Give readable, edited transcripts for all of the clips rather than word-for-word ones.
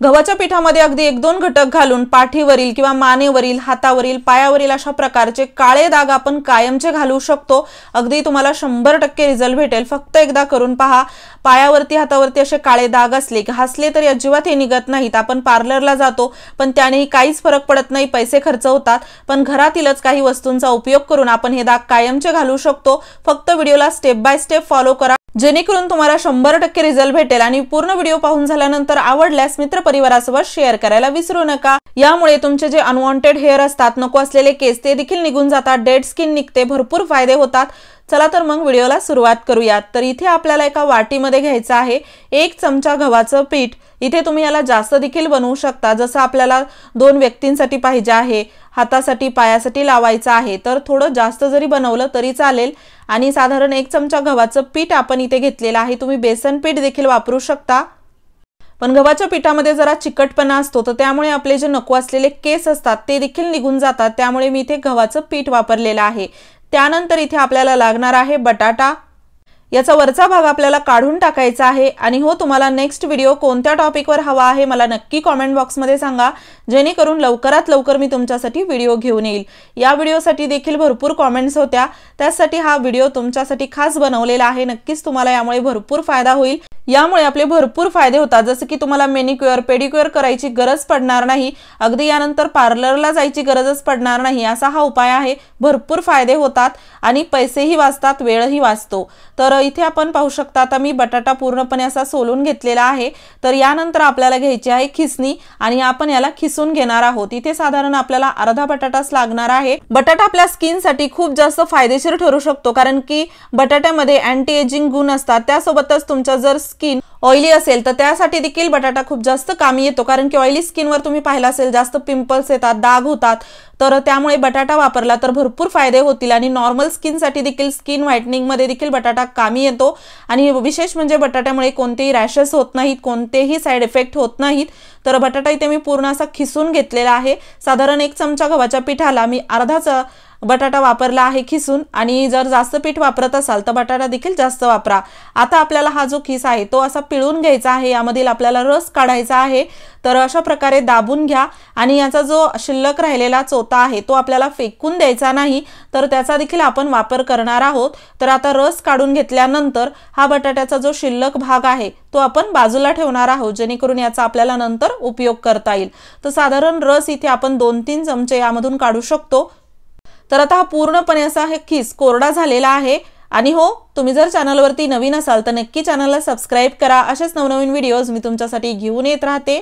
गव्हाच्या पिठामध्ये अगदी 1-2 घटक घालून पाठीवरील किंवा मानेवरील, हातावरील, पायावरील अशा प्रकारचे काळे डाग आपण कायमचे घालू शकतो। अगदी तुम्हाला 100% रिझल्ट भेटेल। फक्त एकदा करून पहा। पायावरती हातावरती असे काळे डाग असले घासले तरी अजिबात हे निघत नाहीत। आपण पार्लरला जातो पण त्यानेही काहीच फरक पडत नाही, पैसे खर्च होतात। पण घरातीलच काही वस्तूंचा उपयोग करून आपण हे डाग कायमचे घालू शकतो। फक्त व्हिडिओला स्टेप बाय स्टेप फॉलो करा, जेणेकरून तुम्हाला 100% रिझल्ट भेटेल। आणि पूर्ण व्हिडिओ पाहून झाल्यानंतर आवडल्यास मित्रपरिवारासोबत शेअर करायला विसरू नका। यामुळे तुमचे जे अनवॉन्टेड हेअर असतात, नको असलेले केस, ते देखील निघून जातात, डेड स्किन निघते, भरपूर फायदे होतात। चला तर मग व्हिडिओला सुरुवात करूयात। तर इथे आपल्याला एका वाटीमध्ये घ्यायचं आहे 1 चमचा गव्हाचं पीठ। इथे तुम्ही याला जास्त देखील बनवू शकता, जसं आपल्याला 2 व्यक्तींसाठी पाहिजे आहे, हातासाठी पायासाठी लावायचं आहे तर थोडं जास्त जरी बनवलं तरी चालेल। आणि साधारण 1 चमचा गव्हाचं पीठ आपण इथे घेतलेलं आहे। तुम्ही बेसन पीठ देखील वापरू शकता, पण गव्हाच्या पिठामध्ये जरा चिकटपणा असतो, तर त्यामुळे आपले जे नको असलेले केस असतात ते देखील निघून जातात। त्यामुळे मी इथे गव्हाचं पीठ वापरलेलं आहे। त्यानंतर इथे आपल्याला लागणार आहे बटाटा। याचा वरचा भाग आपल्याला काढून टाकायचा आहे। आणि हो, तुम्हाला नेक्स्ट व्हिडिओ कोणत्या टॉपिकवर हवा आहे मला नक्की कमेंट बॉक्समध्ये सांगा, जेणेकरून लवकरात लवकर मी तुमच्यासाठी व्हिडिओ घेऊन येईल। या व्हिडिओसाठी देखील भरपूर कमेंट्स होत्या, त्यासाठी हा व्हिडिओ तुमच्यासाठी खास बनवलेला आहे। नक्कीच तुम्हाला यामुळे भरपूर फायदा होईल। यामुळे आपले भरपूर फायदे होतात, जसे की तुम्हाला मेनिक्युअर पेडिक्युअर करायची गरज पडणार नाही, अगदी यानंतर पार्लरला जायची गरजच पडणार नाही। असा हा उपाय आहे। भरपूर फायदे होतात आणि पैसेही वाचतात, वेळही वाचतो। तर इथे आपण पाहू शकता, आता मी बटाटा पूर्णपणे असा सोलून घेतलेला आहे। तर यानंतर आपल्याला घ्यायची आहे खिसणी आणि आपण याला खिसून घेणार आहोत। इथे साधारण आपल्याला अर्धा बटाटाच लागणार आहे। बटाटा आपल्या स्किनसाठी खूप जास्त फायदेशीर ठरू शकतो, कारण की बटाट्यामध्ये अँटी एजिंग गुण असतात। त्यासोबतच तुमचा जर स्किन ऑइली असेल तर त्यासाठी देखील बटाटा खूप जास्त कामी येतो, कारण की ऑइली स्किनवर तुम्ही पाहिलं असेल जास्त पिंपल्स येतात, डाग होतात। तर त्यामुळे बटाटा वापरला तर भरपूर फायदे होतील। आणि नॉर्मल स्किनसाठी देखील, स्किन व्हाइटनिंग मध्ये देखील बटाटा कामी येतो। आणि विशेष म्हणजे बटाट्यामुळे कोणतेही रॅशेस होत नाहीत, कोणतेही साइड इफेक्ट होत नाहीत। तर बटाटा इथे मी पूर्ण असा खिसून घेतलेला आहे। साधारण 1 चमचा गव्हाच्या पिठाला मी अर्धाच बटाटा वापरला आहे खिसून। आणि जर जास्त पीठ वापरत असाल तर बटाटा देखील जास्त वापरा। आता आपल्याला हा जो खिस आहे तो असा पिळून घ्यायचा आहे, यामधील आपल्याला रस काढायचा आहे। तर अशा प्रकारे दाबून घ्या आणि याचा जो शिल्लक राहिलेला चोथा आहे तो आपल्याला फेकून द्यायचा नाही, तर त्याचा देखील आपण वापर करणार आहोत। तर आता रस काढून घेतल्यानंतर हा बटाट्याचा जो शिल्लक भाग आहे तो आपण बाजूला ठेवणार आहोत, जेणेकरून याचा आपल्याला नंतर उपयोग करता येईल। तर साधारण रस इथे आपण 2-3 चमचे यामधून काढू शकतो। तर आता हा पूर्णपणे असा हे खिस कोरडा झालेला आहे। आणि हो, तुम्ही जर चॅनलवरती नवीन असाल तर नक्की चॅनलला सबस्क्राइब करा, असेच नवनवीन व्हिडिओज मी तुमच्यासाठी घेऊन येत राहते।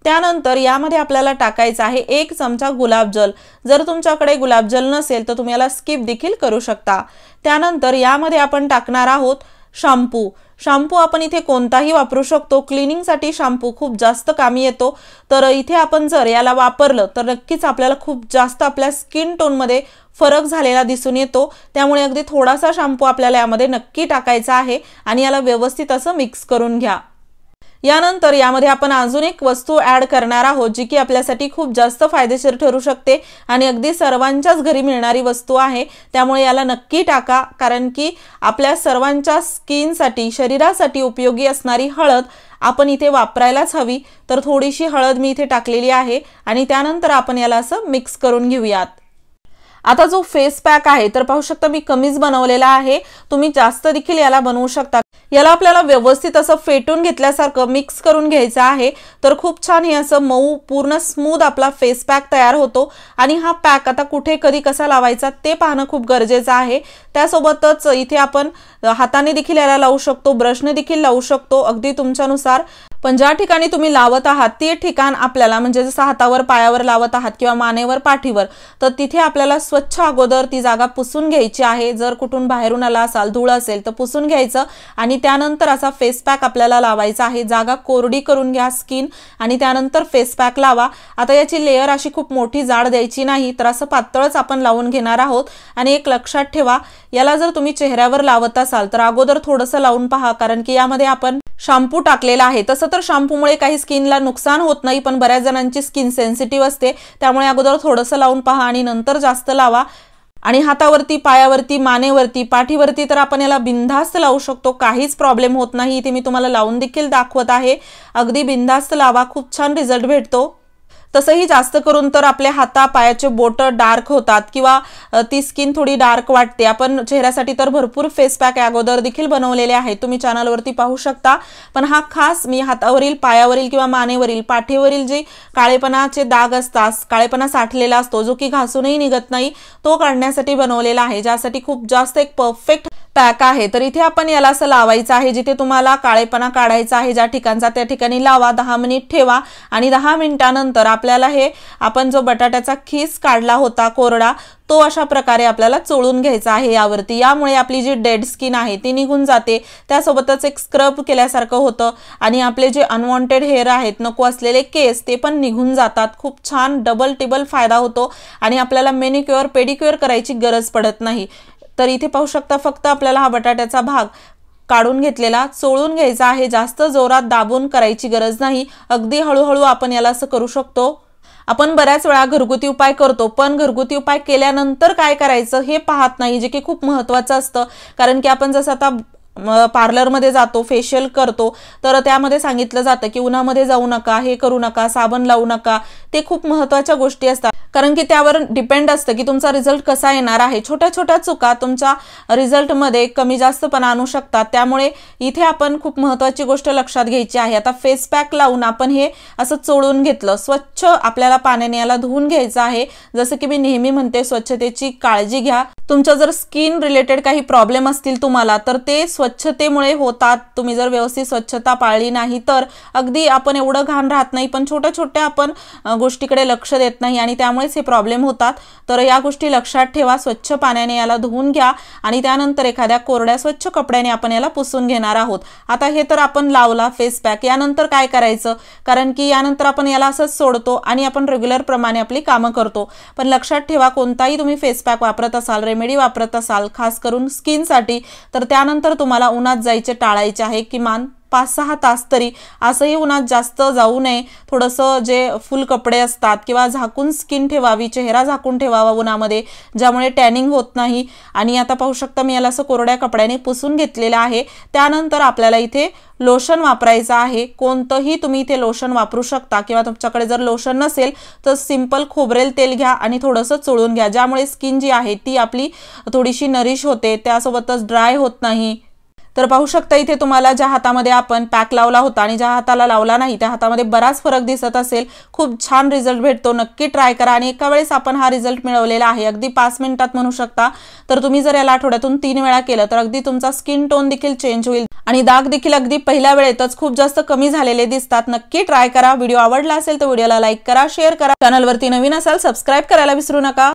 त्यानंतर यामध्ये आपल्याला टाकायचा आहे 1 चमचा गुलाबजल। जर तुमच्याकडे गुलाबजल नसेल तर तुम्ही याला स्किप देखील करू शकता। त्यानंतर यामध्ये आपण टाकणार आहोत शॅम्पू। शॅम्पू आपण इथे कोणताही वापरू शकतो, क्लिनिंगसाठी शॅम्पू खूप जास्त कामी येतो। तर इथे आपण जर याला वापरलं तर नक्कीच आपल्याला खूप जास्त आपल्या स्किन टोनमध्ये फरक झालेला दिसून येतो। त्यामुळे अगदी थोडासा शॅम्पू आपल्याला यामध्ये नक्की टाकायचा आहे आणि याला व्यवस्थित असं मिक्स करून घ्या। यानंतर यामध्ये आपण अजून एक वस्तू ऍड करणार आहोत, जी की आपल्यासाठी खूप जास्त फायदेशीर ठरू शकते आणि अगदी सर्वांच्याच घरी मिळणारी वस्तू आहे। त्यामुळे याला नक्की टाका, कारण की आपल्या सर्वांच्या स्किनसाठी, शरीरासाठी उपयोगी असणारी हळद आपण इथे वापरायलाच हवी। तर थोडीशी हळद मी इथे टाकलेली आहे आणि त्यानंतर आपण याला असं मिक्स करून घेऊयात। आता जो फेस पॅक आहे तर पाहू शकता मी कमीच बनवलेला आहे, तुम्ही जास्त देखील याला बनवू शकता। याला आपल्याला व्यवस्थित असं फेटून घेतल्यासारखं मिक्स करून घ्यायचं आहे। तर खूप छान हे असं मऊ पूर्ण स्मूथ आपला फेस पॅक तयार होतो। आणि हा पॅक आता कुठे कधी कसा लावायचा ते पाहणं खूप गरजेचं आहे। त्यासोबतच इथे आपण हाताने देखील याला लावू शकतो, ब्रशने देखील लावू शकतो, अगदी तुमच्यानुसार। पण ज्या ठिकाणी तुम्ही लावत आहात ते ठिकाण आपल्याला, म्हणजे जसं हातावर पायावर लावत आहात किंवा मानेवर पाठीवर, तर तिथे आपल्याला स्वच्छ अगोदर ती जागा पुसून घ्यायची आहे। जर कुठून बाहेरून आला असाल, धूळ असेल तर पुसून घ्यायचं आणि त्यानंतर असा फेस पॅक आपल्याला लावायचा आहे। जागा कोरडी करून घ्या स्किन आणि त्यानंतर फेस पॅक लावा। आता याची लेयर अशी खूप मोठी जाड द्यायची नाही, तर असं पातळच आपण लावून घेणार आहोत। आणि एक लक्षात ठेवा, याला जर तुम्ही चेहऱ्यावर लावत असाल तर अगोदर थोडंसं लावून पहा, कारण की यामध्ये आपण शॅम्पू टाकलेला आहे। तसं तर शॅम्पूमुळे काही स्किनला नुकसान होत नाही, पण बऱ्याच जणांची स्किन सेन्सिटिव्ह असते, त्यामुळे अगोदर थोडंसं लावून पहा आणि नंतर जास्त लावा। आणि हातावरती, पायावरती, मानेवरती, पाठीवरती तर आपण याला बिनधास्त लावू शकतो, काहीच प्रॉब्लेम होत नाही। इथे मी तुम्हाला लावून देखील दाखवत आहे। अगदी बिनधास्त लावा, खूप छान रिझल्ट भेटतो। तसंही जास्त करून तर आपल्या हाता पायाचे बोट डार्क होतात किंवा ती स्किन थोडी डार्क वाटते। आपण चेहऱ्यासाठी तर भरपूर फेस पॅक अगोदर देखील बनवलेले आहेत, तुम्ही चॅनलवरती पाहू शकता। पण हा खास मी हातावरील, पायावरील किंवा मानेवरील, पाठीवरील जे काळेपणाचे डाग असतात, काळेपणा साठलेला असतो जो की घासूनही निघत नाही, तो काढण्यासाठी बनवलेला आहे, ज्यासाठी खूप जास्त एक परफेक्ट पॅक आहे। तर इथे आपण याला असं लावायचं आहे, जिथे तुम्हाला काळेपणा काढायचा आहे ज्या ठिकाणचा त्या ठिकाणी लावा, 10 मिनिट ठेवा आणि 10 मिनिटानंतर आपल्याला हे आपण जो बटाट्याचा खीस काढला होता कोरडा, तो अशा प्रकारे आपल्याला चोळून घ्यायचा आहे यावरती। यामुळे आपली जी डेड स्किन आहे ती निघून जाते, त्यासोबतच एक स्क्रब केल्यासारखं होतं आणि आपले जे अनवॉन्टेड हेअर आहेत, नको असलेले केस, ते पण निघून जातात। खूप छान डबल टिबल फायदा होतो आणि आपल्याला मेनिक्युअर पेडिक्युअर करायची गरज पडत नाही। तर इथे पाहू शकता, फक्त आपल्याला हा बटाट्याचा भाग काढून घेतलेला चोळून घ्यायचा आहे, जास्त जोरात दाबून करायची गरज नाही, अगदी हळूहळू आपण याला असं करू शकतो। आपण बऱ्याच वेळा घरगुती उपाय करतो, पण घरगुती उपाय केल्यानंतर काय करायचं हे पाहत नाही, जे की खूप महत्त्वाचं असतं। कारण की आपण जसं आता पार्लरमध्ये जातो, फेशियल करतो, तर त्यामध्ये सांगितलं जातं की उन्हामध्ये जाऊ नका, हे करू नका, साबण लावू नका, ते खूप महत्त्वाच्या गोष्टी असतात। कारण की त्यावर डिपेंड असतं की तुमचा रिझल्ट कसा येणार आहे। छोट्या छोट्या चुका तुमच्या रिझल्टमध्ये कमी जास्तपणा आणू शकतात, त्यामुळे इथे आपण खूप महत्त्वाची गोष्ट लक्षात घ्यायची आहे। आता फेस पॅक लावून आपण हे असं चोळून घेतलं, स्वच्छ आपल्याला पाण्याने याला धुवून घ्यायचं आहे। जसं की मी नेहमी म्हणते, स्वच्छतेची काळजी घ्या। तुमच्या जर स्किन रिलेटेड काही प्रॉब्लेम असतील तुम्हाला, तर ते स्वच्छतेमुळे होतात। तुम्ही जर व्यवस्थित स्वच्छता पाळली नाही तर अगदी आपण एवढं घाण राहत नाही, पण छोट्या छोट्या आपण गोष्टीकडे लक्ष देत नाही आणि त्यामुळेच हे प्रॉब्लेम होतात। तर या गोष्टी लक्षात ठेवा, स्वच्छ पाण्याने याला धुवून घ्या आणि त्यानंतर एखाद्या कोरड्या स्वच्छ कपड्याने आपण याला पुसून घेणार आहोत। आता हे तर आपण लावला फेस पॅक, यानंतर काय करायचं, कारण की यानंतर आपण याला असंच सोडतो आणि आपण रेग्युलर प्रमाणे आपली कामं करतो। पण लक्षात ठेवा, कोणताही तुम्ही फेस पॅक वापरत असाल, रेमेडी वापरत असाल, खास करून स्किनसाठी, तर त्यानंतर तुम्हाला उन्हात जायचे टाळायचे आहे, किमान 5-6 तास तरी। असंही उन्हात जास्त जाऊ नये, थोडंसं जे फुल कपडे असतात किंवा झाकून स्किन ठेवावी, चेहरा झाकून ठेवावा उन्हामध्ये, ज्यामुळे टॅनिंग होत नाही। आणि आता पाहू शकता मी याला असं कोरड्या कपड्याने पुसून घेतलेलं आहे। त्यानंतर आपल्याला इथे लोशन वापरायचं आहे, कोणतंही तुम्ही इथे लोशन वापरू शकता किंवा तुमच्याकडे जर लोशन नसेल तर सिंपल खोबरेल तेल घ्या आणि थोडंसं चोळून घ्या, ज्यामुळे स्किन जी आहे ती आपली थोडीशी नरिश होते, त्यासोबतच ड्राय होत नाही। तर पाहू शकता इथे तुम्हाला ज्या हातामध्ये आपण पॅक लावला होता आणि ज्या हाताला लावला नाही त्या हातामध्ये बराच फरक दिसत असेल। खूप छान रिझल्ट भेटतो, नक्की ट्राय करा। आणि एका वेळेस आपण हा रिझल्ट मिळवलेला आहे, अगदी 5 मिनिटात म्हणू शकता। तर तुम्ही जर याला आठवड्यातून 3 वेळा केलं तर अगदी तुमचा स्किन टोन देखील चेंज होईल आणि डाग देखील अगदी पहिल्या वेळेतच खूप जास्त कमी झालेले दिसतात। नक्की ट्राय करा। व्हिडिओ आवडला असेल तर व्हिडिओला लाईक करा, शेअर करा। चॅनलवरती नवीन असाल सबस्क्राइब करायला विसरू नका।